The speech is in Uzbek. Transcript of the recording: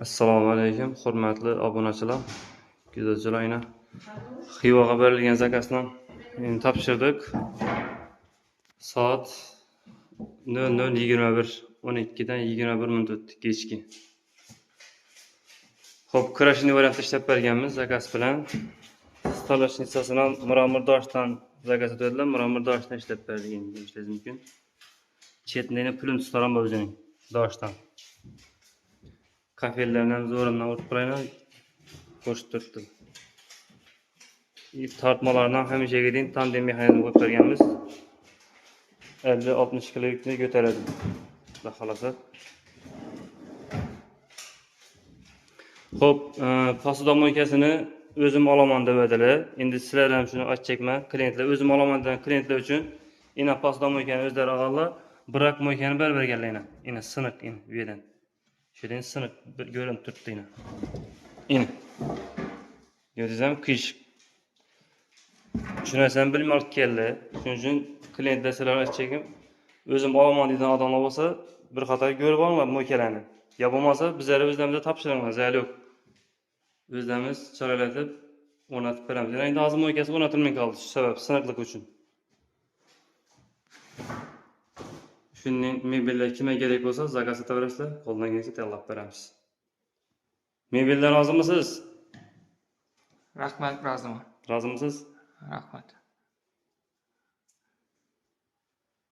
Assalomu alaykum, hurmatli obunachilar, kuzatuvchilar. Xivaga berilgan zakasni topshirdik. Soat 00:21, 12dan 21 minut o'tdi kechki. Xo'p, kurashni variantda ishlab berganmiz zakas bilan. Stolashnicasini muramirdoshdan zakas o'tadilar, muramirdoshdan ishlab berdik endi ishlash mumkin. Chetini pulini tustaram o'zining doshdan. Kafellardan zo'rimdan o'tib qo'yayman. Qo'shib turibdi. Tortmalardan hamishaga deyim tandem mexanizmi qo'yib berganmiz. 50-60 kg yukni ko'taradi. Xudo xolasa. Xo'p, posudomoykasini o'zim olaman debadilar. Endi sizlar ham shuni ochchakma, klientlar o'zim olaman degan klientlar uchun ina posudomoykani o'zlari olganlar, biroq moykani berganlar ina siniq bu yerdan. Şuradan sınık bir görüntü tuttu yine. Yine. Gördüğünüz kış. Şuna sen bilmem alıp geldi. Şunun için klient deseler açacağım. Özüm alaman dediğin adamlar olsa bir hata görüp alma moykelerini. Yapamazsa bizlere özlemizde tapşırılmaz. Yani yok. Özlemimiz çaralatıp onatıp veremiz. Yani azı moykesi onatılmaya kaldı. Şu sebep sınıklık için. Şunun mebelleri kime gerek olsa zakası tavrasla kolundan gelirse tellap veremiz. Mebelden razı mısınız? Rahmat, razıyım. Razı mısınız? Rahmat.